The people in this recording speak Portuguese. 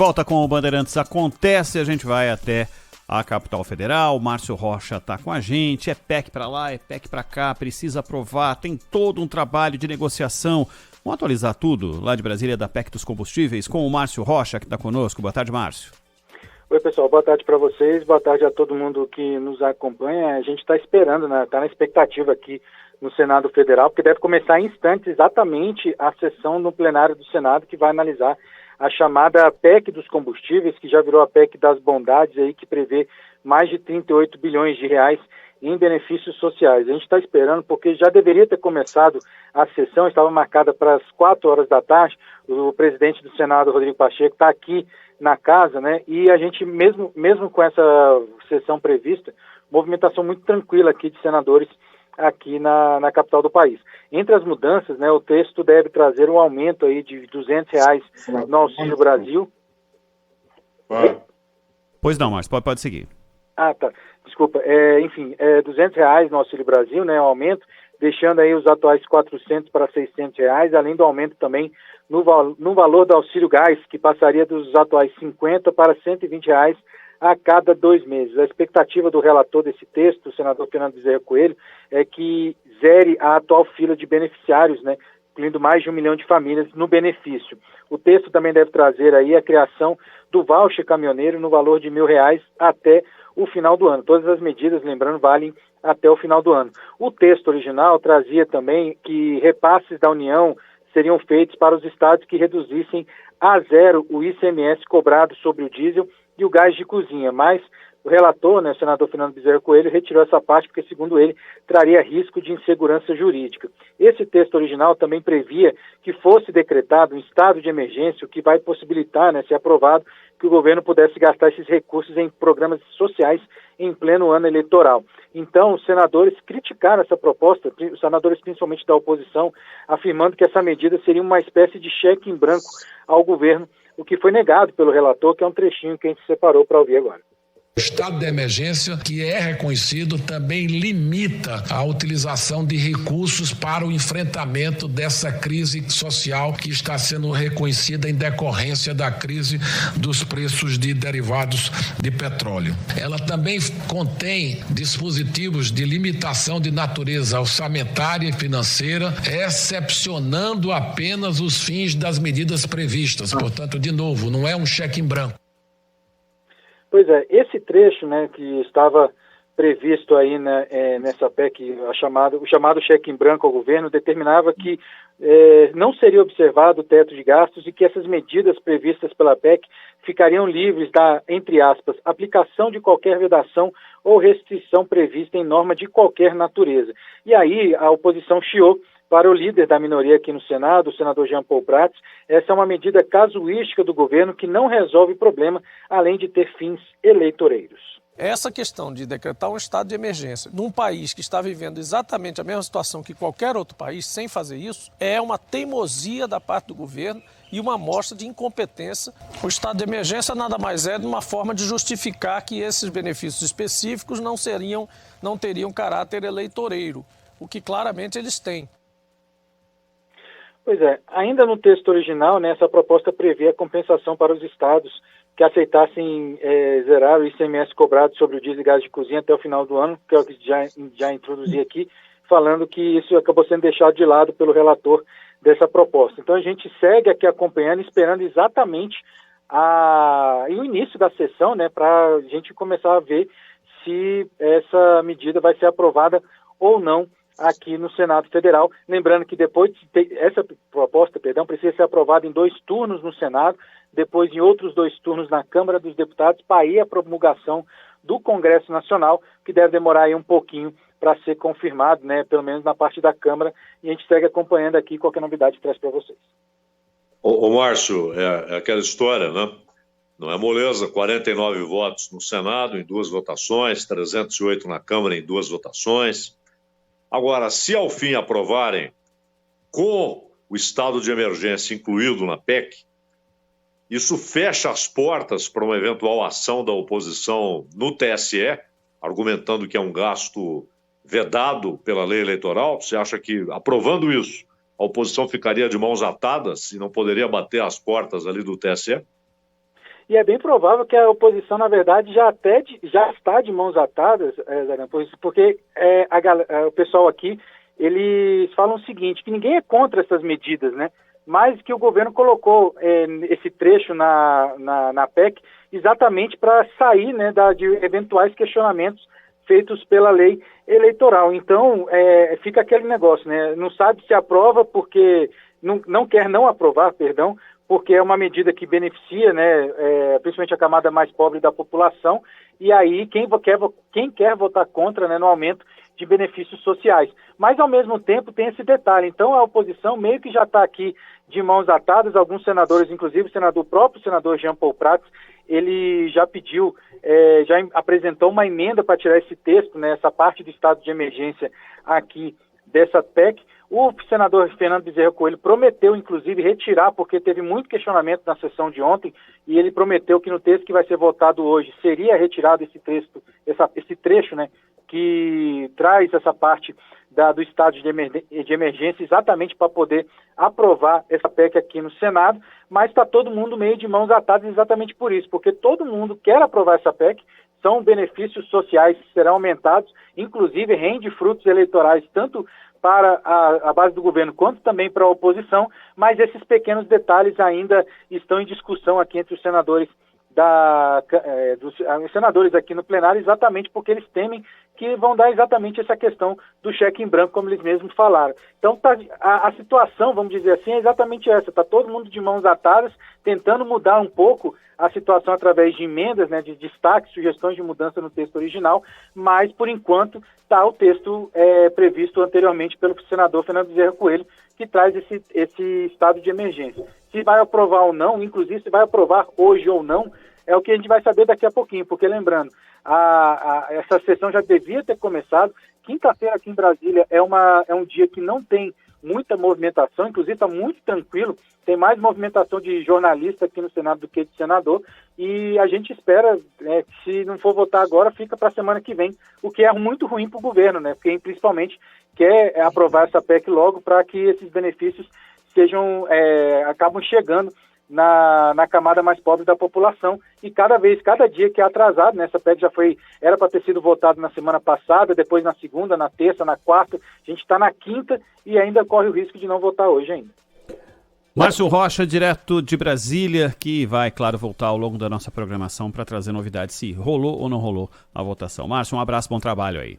volta com o Bandeirantes Acontece, a gente vai até a capital federal. O Márcio Rocha está com a gente, é PEC para lá, é PEC para cá, precisa aprovar, tem todo um trabalho de negociação. Vamos atualizar tudo lá de Brasília da PEC dos combustíveis com o Márcio Rocha, que está conosco. Boa tarde, Márcio. Oi, pessoal, boa tarde para vocês, boa tarde a todo mundo que nos acompanha. A gente está esperando, né? Está na expectativa aqui no Senado Federal, porque deve começar em instantes exatamente a sessão no plenário do Senado que vai analisar a chamada PEC dos combustíveis, que já virou a PEC das bondades, aí, que prevê mais de 38 bilhões de reais em benefícios sociais. A gente está esperando porque já deveria ter começado a sessão, estava marcada para as 4 horas da tarde. O presidente do Senado, Rodrigo Pacheco, está aqui na casa, né? E a gente, mesmo com essa sessão prevista, movimentação muito tranquila aqui de senadores aqui na capital do país. Entre as mudanças, né, o texto deve trazer um aumento aí de R$200 no Auxílio Brasil. Pois não, Márcio, pode seguir. Ah, tá. Desculpa. Enfim, R$200 no Auxílio Brasil, né, um aumento, deixando aí os atuais R$400 para R$600, além do aumento também no valor do Auxílio Gás, que passaria dos atuais R$50 para R$120 a cada 2 meses. A expectativa do relator desse texto, o senador Fernando Bezerra Coelho, é que zere a atual fila de beneficiários, né, incluindo mais de 1 milhão de famílias no benefício. O texto também deve trazer aí a criação do voucher caminhoneiro no valor de R$1.000 até o final do ano. Todas as medidas, lembrando, valem até o final do ano. O texto original trazia também que repasses da União seriam feitos para os estados que reduzissem a zero o ICMS cobrado sobre o diesel e o gás de cozinha, mas o relator, né, o senador Fernando Bezerra Coelho, retirou essa parte porque, segundo ele, traria risco de insegurança jurídica. Esse texto original também previa que fosse decretado um estado de emergência, o que vai possibilitar, né, se aprovado, que o governo pudesse gastar esses recursos em programas sociais em pleno ano eleitoral. Então, os senadores criticaram essa proposta, os senadores principalmente da oposição, afirmando que essa medida seria uma espécie de cheque em branco ao governo, o que foi negado pelo relator, que é um trechinho que a gente separou para ouvir agora. O estado de emergência, que é reconhecido, também limita a utilização de recursos para o enfrentamento dessa crise social que está sendo reconhecida em decorrência da crise dos preços de derivados de petróleo. Ela também contém dispositivos de limitação de natureza orçamentária e financeira, excepcionando apenas os fins das medidas previstas. Portanto, de novo, não é um cheque em branco. Pois é, esse trecho, né, que estava previsto aí, né, nessa PEC, o chamado cheque em branco ao governo, determinava que não seria observado o teto de gastos e que essas medidas previstas pela PEC ficariam livres da, entre aspas, aplicação de qualquer vedação ou restrição prevista em norma de qualquer natureza. E aí a oposição chiou para o líder da minoria aqui no Senado, o senador Jean Paul Prats. Essa é uma medida casuística do governo que não resolve o problema, além de ter fins eleitoreiros. Essa questão de decretar um estado de emergência num país que está vivendo exatamente a mesma situação que qualquer outro país, sem fazer isso, é uma teimosia da parte do governo e uma amostra de incompetência. O estado de emergência nada mais é de uma forma de justificar que esses benefícios específicos não teriam caráter eleitoreiro, o que claramente eles têm. Pois é, ainda no texto original, né, essa proposta prevê a compensação para os estados que aceitassem zerar o ICMS cobrado sobre o diesel e gás de cozinha até o final do ano, que é o que já introduzi aqui, falando que isso acabou sendo deixado de lado pelo relator dessa proposta. Então a gente segue aqui acompanhando, esperando exatamente o início da sessão, né, para a gente começar a ver se essa medida vai ser aprovada ou não aqui no Senado Federal. Lembrando que depois essa proposta, precisa ser aprovada em 2 turnos no Senado, depois em outros 2 turnos na Câmara dos Deputados, para ir a promulgação do Congresso Nacional, que deve demorar aí um pouquinho para ser confirmado, né, pelo menos na parte da Câmara, e a gente segue acompanhando aqui qualquer novidade que traz para vocês. Ô Márcio, é aquela história, né? Não é moleza, 49 votos no Senado em 2 votações, 308 na Câmara em 2 votações. Agora, se ao fim aprovarem com o estado de emergência incluído na PEC, isso fecha as portas para uma eventual ação da oposição no TSE, argumentando que é um gasto vedado pela lei eleitoral. Você acha que, aprovando isso, a oposição ficaria de mãos atadas e não poderia bater as portas ali do TSE? e é bem provável que a oposição, na verdade, já está de mãos atadas, porque o pessoal aqui, eles falam o seguinte, que ninguém é contra essas medidas, né? Mas que o governo colocou esse trecho na PEC exatamente para sair, né, de eventuais questionamentos feitos pela lei eleitoral. Então, fica aquele negócio, né? Não sabe se aprova porque não quer não aprovar, perdão, porque é uma medida que beneficia, né, principalmente a camada mais pobre da população, e aí quem quer votar contra, né, no aumento de benefícios sociais. Mas, ao mesmo tempo, tem esse detalhe. Então, a oposição meio que já está aqui de mãos atadas, alguns senadores, inclusive o próprio senador Jean Paul Prats, ele já pediu, já apresentou uma emenda para tirar esse texto, né, essa parte do estado de emergência aqui dessa PEC. O senador Fernando Bezerra Coelho prometeu, inclusive, retirar, porque teve muito questionamento na sessão de ontem, e ele prometeu que no texto que vai ser votado hoje seria retirado esse texto, esse trecho, né, que traz essa parte do estado de emergência exatamente para poder aprovar essa PEC aqui no Senado, mas está todo mundo meio de mãos atadas exatamente por isso, porque todo mundo quer aprovar essa PEC, são benefícios sociais que serão aumentados, inclusive rende frutos eleitorais tanto para a base do governo quanto também para a oposição, mas esses pequenos detalhes ainda estão em discussão aqui entre os senadores os senadores aqui no plenário, exatamente porque eles temem que vão dar exatamente essa questão do cheque em branco, como eles mesmos falaram. Então, a situação, vamos dizer assim, é exatamente essa. Está todo mundo de mãos atadas, tentando mudar um pouco a situação através de emendas, né, de destaques, sugestões de mudança no texto original, mas, por enquanto, está o texto previsto anteriormente pelo senador Fernando Bezerra Coelho, que traz esse estado de emergência. Se vai aprovar ou não, inclusive se vai aprovar hoje ou não, é o que a gente vai saber daqui a pouquinho, porque lembrando, essa sessão já devia ter começado. Quinta-feira aqui em Brasília é um dia que não tem muita movimentação, inclusive está muito tranquilo, tem mais movimentação de jornalista aqui no Senado do que de senador, e a gente espera, né, que se não for votar agora, fica para a semana que vem, o que é muito ruim para o governo, né, porque principalmente quer aprovar essa PEC logo para que esses benefícios acabam chegando na camada mais pobre da população, e cada dia que é atrasado, né, essa PEC era para ter sido votado na semana passada, depois na segunda, na terça, na quarta, a gente está na quinta e ainda corre o risco de não votar hoje ainda. Márcio Rocha, direto de Brasília, que vai, claro, voltar ao longo da nossa programação para trazer novidades se rolou ou não rolou a votação. Márcio, um abraço, bom trabalho aí.